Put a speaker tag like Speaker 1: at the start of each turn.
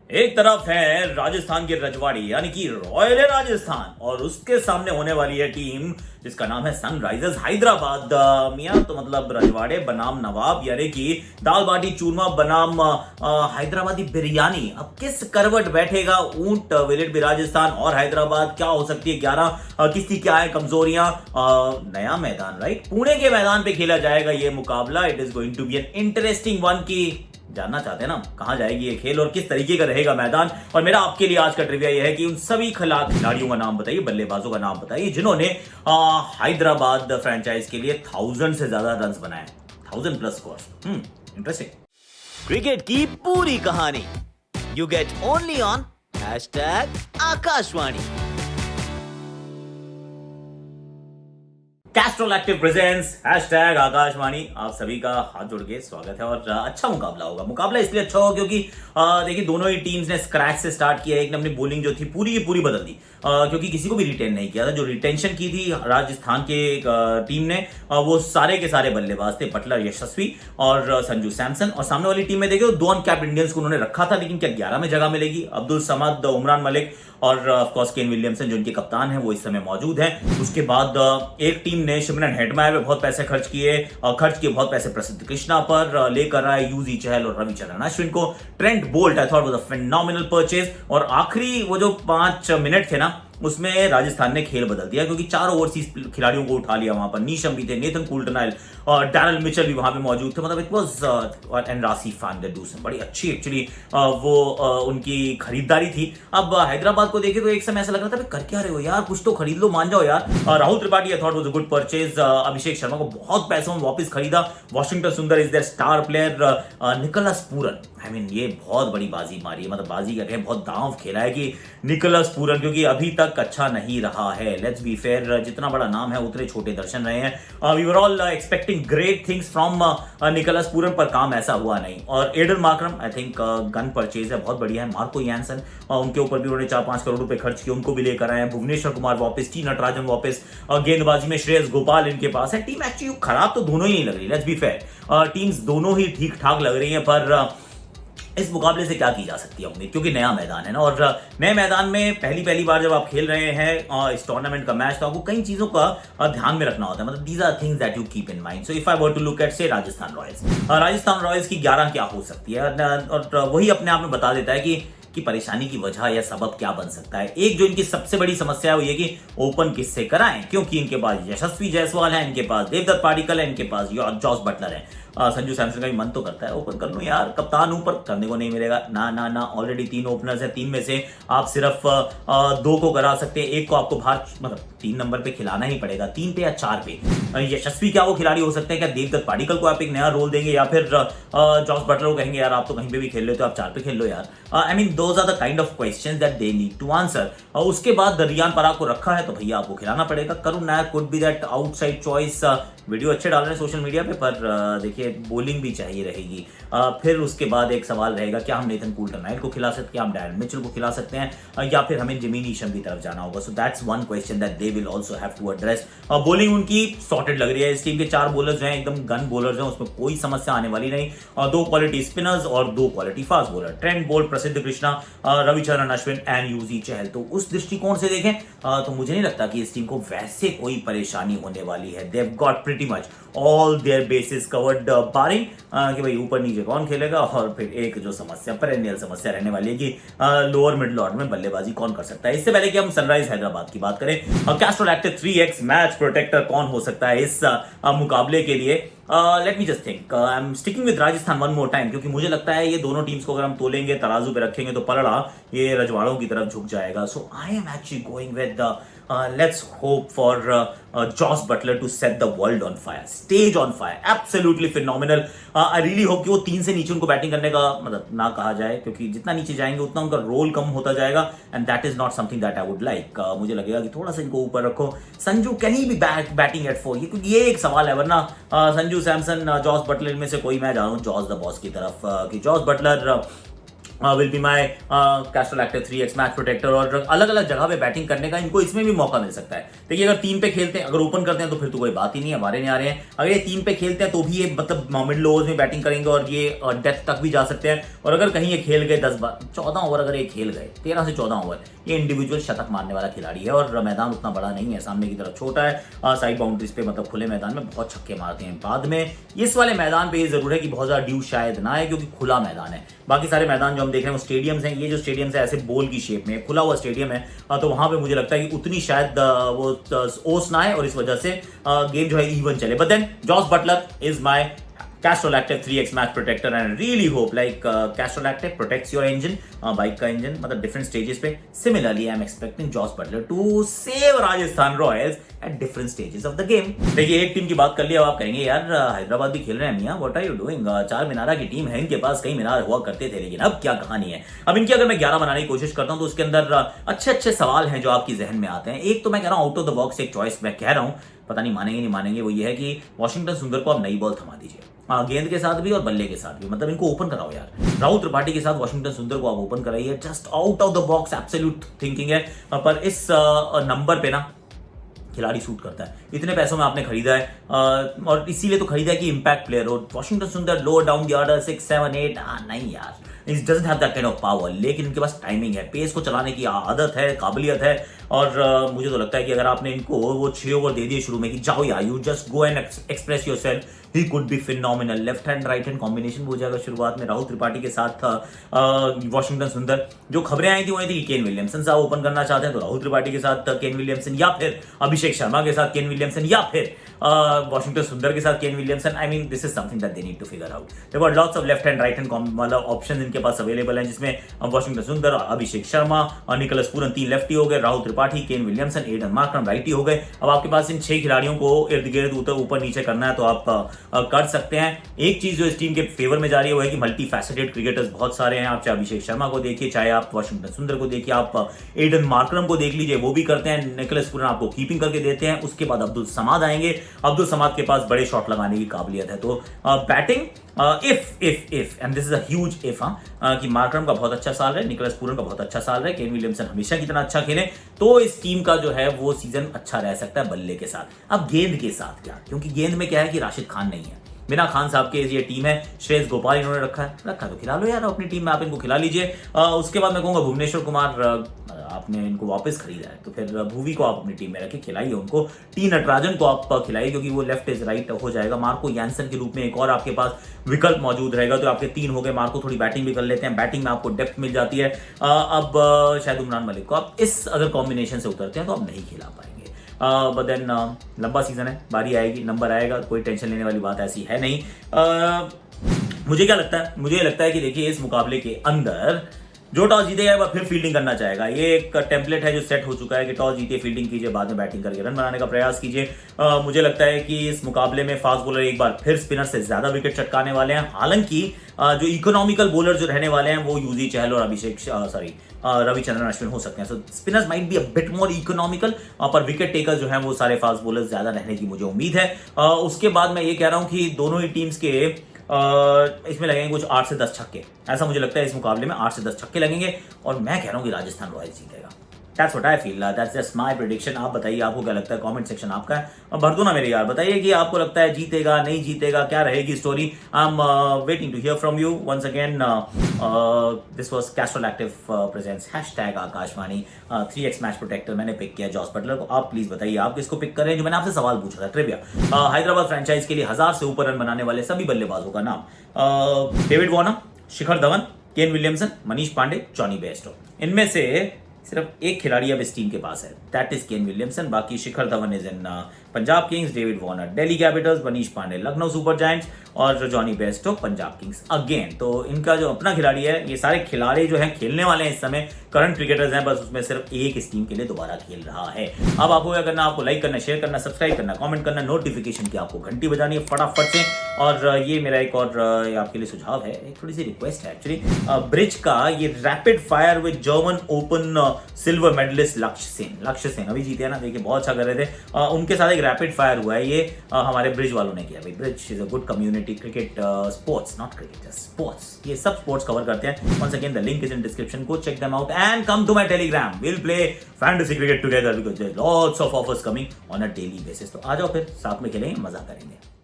Speaker 1: एक तरफ है राजस्थान के रजवाड़ी यानी कि रॉयल राजस्थान और उसके सामने होने वाली है टीम जिसका नाम है सनराइजर्स हैदराबाद। मियां तो मतलब रजवाड़े बनाम नवाब यानी कि दाल बाटी चूरमा बनाम हैदराबादी बिरयानी। अब किस करवट बैठेगा ऊंट? विल इट बी राजस्थान और हैदराबाद? क्या हो सकती है 11? किसकी क्या है कमजोरियां? नया मैदान राइट, पुणे के मैदान पे खेला जाएगा ये मुकाबला। It is going to be an interesting one. की जानना चाहते हैं ना कहां जाएगी ये खेल और किस तरीके का रहेगा मैदान। और मेरा आपके लिए आज का ट्रिविया ये है कि उन सभी खिलाड़ियों का नाम बताइए, बल्लेबाजों का नाम बताइए जिन्होंने हैदराबाद फ्रेंचाइज के लिए 1000 से ज्यादा रन बनाए, 1000 प्लस स्कोर। इंटरेस्टिंग।
Speaker 2: क्रिकेट की पूरी कहानी you get only on #Akashvani.
Speaker 1: Castrol active presence #Akashvani. आप सभी का हाथ जोड़ के स्वागत है और अच्छा मुकाबला होगा। मुकाबला इसलिए अच्छा होगा क्योंकि देखिए दोनों ही टीम्स ने स्क्रैच से स्टार्ट किया। एक ने अपनी बॉलिंग जो थी पूरी की पूरी बदल दी क्योंकि किसी को भी रिटेन नहीं किया था। जो रिटेंशन की थी राजस्थान के टीम ने वो सारे के सारे बल्लेबाज थे, बटलर, यशस्वी और संजू सैमसन। और सामने वाली टीम में देखिए दो अनकैप्ड इंडियंस को उन्होंने रखा था, लेकिन क्या 11 में जगह मिलेगी? अब्दुल समद, उमरान मलिक और ऑफकोर्स केन विलियमसन जो उनके कप्तान हैं वो इस समय मौजूद हैं। उसके बाद एक टीम ने शिमरन हेटमायर पे बहुत पैसे खर्च किए बहुत पैसे प्रसिद्ध कृष्णा पर, लेकर आए यूजी चहल और रविचंद्रन अश्विन को। Trent Boult I thought was a phenomenal purchase. और आखिरी वो जो 5 मिनट थे ना उसमें राजस्थान ने खेल बदल दिया क्योंकि 4 ओवरसीज खिलाड़ियों को उठा लिया। वहां पर नीशम भी थे, नेथन कुल्टरनाइल और डैरल मिचेल भी वहां पे मौजूद थे। मतलब it was and Rashid Khan they do some बड़ी अच्छी एक्चुअली वो उनकी खरीदारी थी। अब हैदराबाद को देखे तो एक समय ऐसा लग रहा था कर क्या रहे हो यार, कुछ तो खरीद लो, मान जाओ यार। Rahul Tripathi I thought was a good purchase. Abhishek Sharma को बहुत पैसों में वापस खरीदा। Washington Sundar is their star player. Nicholas Pooran I mean ये बहुत बड़ी बाजी मारी है, मतलब बाजी क्या कहें, बहुत दांव खेला है कि निकोलस पूरन, क्योंकि अभी तक अच्छा नहीं रहा है। लेट्स बी फेयर, जितना बड़ा नाम है उतने छोटे दर्शन रहे हैं। We were all expecting great things from Nicholas Pooran, पर काम ऐसा हुआ नहीं। और Aiden Markram I think good purchase है, बहुत बढ़िया है। मार्को यानसन उनके ऊपर भी उन्होंने 4-5 करोड़ रुपए खर्च किए, उनको भी लेकर आए हैं। भुवनेश्वर कुमार वापस, टी नटराजन वापस, गेंदबाजी में श्रेयस गोपाल इनके पास है। टीम एक्चुअली खराब तो दोनों ही नहीं लग रही, लेट्स बी फेयर, टीम्स दोनों ही ठीक ठाक लग रही है। पर इस मुकाबले से क्या की जा सकती है उम्मीद, क्योंकि नया मैदान है ना, और नए मैदान में पहली बार जब आप खेल रहे हैं इस टूर्नामेंट का मैच, तो आपको कई चीजों का ध्यान में रखना होता है। मतलब these are things that you keep in mind. So if I were to look at say Rajasthan Royals की 11 क्या हो सकती है, और वही अपने आप में बता देता है कि परेशानी की वजह या सबब क्या बन सकता है। एक जो इनकी सबसे बड़ी समस्या है वो ये कि ओपन किससे कराएं, क्योंकि इनके पास यशस्वी जायसवाल है, इनके पास देवदत्त पाडिक्कल है, इनके पास जॉस बटलर है। संजू सैमसन का भी मन तो करता है ओपन कर लूं यार, कप्तान ऊपर करने को नहीं मिलेगा ना। ऑलरेडी 3 ओपनर्स है, 3 में से आप सिर्फ 2 को करा सकते हैं, एक को आपको बाहर मतलब 3 नंबर पे खिलाना ही पड़ेगा, 3 पे या 4 पे। यशस्वी क्या वो खिलाड़ी हो सकते हैं? क्या देवदत्त पाडिक्कल को आप एक नया रोल देंगे, या फिर जॉस बटलर को कहेंगे यार आप तो कहीं पे भी खेल लेते हो, आप 4 पे खेल लो यार? I mean those are the kind of questions that they need to answer. उसके बाद रियान पराग को रखा है तो भैया आपको खिलाना पड़ेगा। Karun Nair could be that outside choice. Video अच्छे डाल रहे हैं सोशल मीडिया पे, पर देखिए बॉलिंग भी चाहिए रहेगी। फिर उसके बाद एक सवाल रहेगा, क्या हम नेथन कुल्टरनाइल को खिला सकते हैं, हम डैरल मिचेल को खिला सकते हैं, या फिर हमें जिमी नीशम की तरफ जाना होगा? So that's one question that they will also have to address. Bowling उनकी सॉर्टेड लग रही है। इस टीम के 4 बॉलर्स हैं एकदम गन बॉलर्स हैं, उसमें कोई समस्या आने वाली नहीं। 2 क्वालिटी स्पिनर्स और 2 quality fast bowler, Trent Boult, प्रसिद्ध कृष्णा, रविचंद्रन अश्विन एंड यूजी चहल। तो उस दृष्टिकोण से देखें तो मुझे नहीं लगता कि इस टीम को वैसे कोई परेशानी होने वाली है। They have got pretty much all their bases covered, barring कि भाई ऊपर नीचे कौन खेलेगा, और फिर एक जो समस्या पेरेनियल समस्या रहने वाली है कि लोअर मिडिल ऑर्डर में बल्लेबाजी कौन कर सकता है। इससे पहले कि हम सनराइज हैदराबाद की बात करें, Castrol active 3x match protector कौन हो सकता है इस मुकाबले के लिए? Let me just think, I am sticking with Rajasthan one more time, क्योंकि मुझे लगता है ये दोनों टीम्स को अगर हम तोलेंगे, तराजू पे रखेंगे, तो पलड़ा ये रजवाड़ों की तरफ झुक जाएगा। So I am actually going with let's hope for Josh Butler to set the world on fire, stage on fire, absolutely phenomenal. I really hope कि वो 3 से नीचे उनको बैटिंग करने का मतलब ना कहा जाए, क्योंकि जितना नीचे जाएंगे उतना उनका रोल कम होता जाएगा, and that is not something that I would like. मुझे लगेगा कि थोड़ा सा इनको ऊपर रखो। Sanju can he B batting at 4? क्योंकि ये एक सवाल है, वरना संजू सैमसन, जॉस बटलर में से कोई मैं जानूं जॉस द बॉस की तरफ, कि Jos Buttler will be my Castrol Active 3x match protector, और अलग अलग जगह पे बैटिंग करने का इनको इसमें भी मौका मिल सकता है। देखिए अगर 3 पे खेलते हैं, अगर ओपन करते हैं तो फिर तो कोई बात ही नहीं है, हमारे नहीं आ रहे हैं। अगर ये 3 पे खेलते हैं तो भी ये मतलब मिडिल ओवर्स में बैटिंग करेंगे और ये डेथ तक भी जा सकते हैं। और अगर कहीं ये खेल गए 14 ओवर, अगर ये खेल गए 13 से 14 ओवर, ये इंडिविजुअल शतक मारने वाला खिलाड़ी है। और मैदान उतना बड़ा नहीं है, सामने की तरफ छोटा है, साइड बाउंड्रीज पे मतलब खुले मैदान में बहुत छक्के मारते हैं। बाद में इस वाले मैदान पे ये जरूर है कि बहुत ज्यादा ड्यू शायद ना है, क्योंकि खुला मैदान है। बाकी सारे मैदान जो हम देख रहे हैं वो स्टेडियम्स हैं, ये जो स्टेडियम्स है ऐसे बोल की शेप में खुला हुआ स्टेडियम है, तो वहां पे मुझे लगता है कि उतनी शायद वो ओस ना है और इस वजह से गेम जो है इवन चले। But then Jos Buttler is my Castrol Active 3x match protector and I really hope like Castrol Active protects your engine, bike का इंजन मतलब डिफरेंट स्टेजेस पे। Similarly I am expecting Jos Buttler to save Rajasthan Royals at different stages of the game. देखिए एक team की बात कर लिया, अब आप कहेंगे यार हैदराबाद भी खेल रहे हैं मियां, व्हाट आर यू डूइंग, 4 मीनारा की टीम है, इनके पास कई मीनार हुआ करते थे, लेकिन अब क्या कहानी है। अब इनकी अगर मैं 11 बनाने की कोशिश करता हूं तो उसके अंदर अच्छे अच्छे सवाल हैं जो आपकी जहन में आते हैं। एक तो मैं कह रहा हूं आउट ऑफ द बॉक्स एक चॉइस मैं कह रहा हूं, पता नहीं मानेंगे नहीं मानेंगे, वो ये है कि वॉशिंगटन सुंदर को आप नई बॉल थमा दीजिए, गेंद के साथ भी और बल्ले के साथ भी, मतलब इनको ओपन कराओ यार। राहुल त्रिपाठी के साथ वॉशिंगटन सुंदर को आप ओपन कराइए, just out of the box absolute thinking है। पर इस नंबर पे ना खिलाड़ी सूट करता है, इतने पैसों में आपने खरीदा है और इसीलिए तो खरीदा है कि इंपैक्ट प्लेयर हो। वॉशिंगटन सुंदर लोअर डाउन द ऑर्डर 6, 7, 8 नहीं यार, it doesn't have that kind of power, लेकिन इनके पास टाइमिंग है, पेस को चलाने की आदत है, काबिलियत है। और मुझे तो लगता है कि अगर आपने इनको वो 6 ओवर दे दिए शुरू में कि जाओ यार, you just go and express yourself, he could be phenomenal. Left hand right hand combination हो जाएगा शुरुआत में राहुल त्रिपाठी के साथ वॉशिंगटन सुंदर। जो खबरें आई थी वो थी केन विलियमसन साहब ओपन करना चाहते हैं तो राहुल त्रिपाठी के साथ केन विलियमसन, या फिर अभिषेक शर्मा के साथ केन विलियमसन, या फिर वॉशिंगटन सुंदर के साथ Kane Williamson. I mean this is something that they need to figure out. There were lots of left hand right hand मतलब ऑप्शंस इनके पास अवेलेबल हैं, जिसमें वॉशिंगटन सुंदर, अभिषेक शर्मा और निकोलस पूरन 3 लेफ्टी हो गए, Rahul Tripathi, Kane Williamson, Aiden Markram righty हो गए। अब आपके पास इन 6 खिलाड़ियों को इर्द गिर्द ऊपर नीचे करना है तो आप कर सकते हैं। एक चीज जो इस टीम के फेवर में जा रही है वो है कि मल्टी फैसेटेड क्रिकेटर्स बहुत सारे हैं। आप चाहे अभिषेक शर्मा को देखिए, चाहे आप वॉशिंगटन सुंदर को देखिए, आप एडन मार्करम को देख लीजिए, वो भी करते हैं। निकोलस पूरन आपको कीपिंग करके देते हैं। उसके बाद अब्दुल समाद आएंगे, अब्दुल समाद के पास बड़े शॉट लगाने की काबिलियत है। तो batting if and this is a huge if कि मार्करम का बहुत अच्छा साल है, निकोलस पूरन का बहुत अच्छा साल है, केन विलियमसन हमेशा की तरह अच्छा खेले, तो इस टीम का जो है वो सीजन अच्छा रह सकता है बल्ले के साथ। अब गेंद के साथ क्या, क्योंकि गेंद में क्या है कि राशिद खान नहीं है, बिना खान साहब के ये टीम है। श्रेयस गोपाल इन्होंने रखा तो खिला लो यार अपनी टीम में, आप इनको खिला लीजिए। उसके बाद मैं कहूंगा भुवनेश्वर कुमार, आपने इनको वापस खरीदा है तो फिर भूवी को आप अपनी टीम में रखिए, खिलाइए उनको। टी नटराजन को आप खिलाइए क्योंकि वो लेफ्ट इज राइट हो जाएगा। मार्को यानसन के रूप में एक और आपके पास विकल्प मौजूद रहेगा, तो आपके 3 हो गए। मार्को थोड़ी बैटिंग भी कर लेते हैं, बैटिंग में आपको डेप्थ मिल जाती है। अब शायद उमरान मलिक को आप इस अगर कॉम्बिनेशन से उतरते हैं तो आप नहीं खिला पाएंगे। बट देन लंबा सीजन है, बारी आएगी, नंबर आएगा, कोई टेंशन लेने वाली बात ऐसी है नहीं। मुझे क्या लगता है, मुझे लगता है कि देखिए इस मुकाबले के अंदर जो टॉस जीतेगा वह फिर फील्डिंग करना चाहेगा। ये एक टेम्पलेट है जो सेट हो चुका है कि टॉस जीते फील्डिंग कीजिए, बाद में बैटिंग करके रन बनाने का प्रयास कीजिए। मुझे लगता है कि इस मुकाबले में फास्ट बॉलर एक बार फिर स्पिनर से ज्यादा विकेट चटकाने वाले हैं। हालांकि जो इकोनॉमिकल बॉलर जो रहने वाले हैं वो युजवेंद्र चहल और रविचंद्रन अश्विन हो सकते हैं। So spinners might be a bit more economical, पर विकेट टेकर जो है वो सारे फास्ट बॉलर ज्यादा रहने की मुझे उम्मीद है। उसके बाद मैं ये कह रहा हूं कि दोनों ही टीम्स के इसमें लगेंगे कुछ 8 से 10 छक्के, ऐसा मुझे लगता है। इस मुकाबले में 8 से 10 छक्के लगेंगे और मैं कह रहा हूं कि राजस्थान रॉयल्स जीतेगा। That's what I feel. That's just my prediction. आप बताइए आपको क्या लगता है, कमेंट सेक्शन आपका है। अब भर दो ना मेरे यार, बताइए कि आपको लगता है जीतेगा नहीं जीतेगा, क्या रहेगी story. I am waiting to hear from you once again. This was Castrol Active presents #Akashvani 3x match protector. मैंने पिक किया जॉस बटलर को। आप प्लीज बताइए आप किसको पिक करें। जो मैंने आपसे सवाल पूछा था ट्रिविया, हैदराबाद फ्रेंचाइज के लिए 1000 से ऊपर रन बनाने वाले सभी बल्लेबाजों का नाम, David Warner, Shikhar Dhawan, Kane Williamson, Manish Pandey, Jonny Bairstow. इनमें से सिर्फ एक खिलाड़ी अब इस टीम के पास है, दैट इज केन विलियमसन। बाकी Shikhar Dhawan is in Punjab Kings, David Warner Delhi Capitals, Manish Pandey Lucknow Super Giants और Jonny Bairstow Punjab Kings again. तो इनका जो अपना खिलाड़ी है, ये सारे खिलाड़ी जो हैं खेलने वाले हैं इस समय, करंट क्रिकेटर्स हैं, बस उसमें सिर्फ एक इस टीम के लिए दोबारा खेल रहा है। अब आपको क्या करना, आपको लाइक करना, शेयर करना, सब्सक्राइब करना, कमेंट करना, नोटिफिकेशन की आपको घंटी बजानी है फटाफट से। और ये मेरा एक और आपके लिए सुझाव है, एक थोड़ी सी रिक्वेस्ट है एक्चुअली। ब्रिज का ये rapid fire with German Open silver medalist Lakshya Sen अभी जीते हैं ना, देखिए बहुत अच्छा कर रहे थे। उनके साथ एक रैपिड फायर हुआ है ये हमारे ब्रिज वालों ने किया भाई। Bridge is a good community cricket sports, not cricket, just sports, ये सब स्पोर्ट्स कवर करते हैं। Once again the link is in description, go check them out and come to my Telegram, will play fantasy cricket together because there lots of offers coming on a daily basis. तो आ जाओ फिर साथ में खेलेंगे, मजा करेंगे।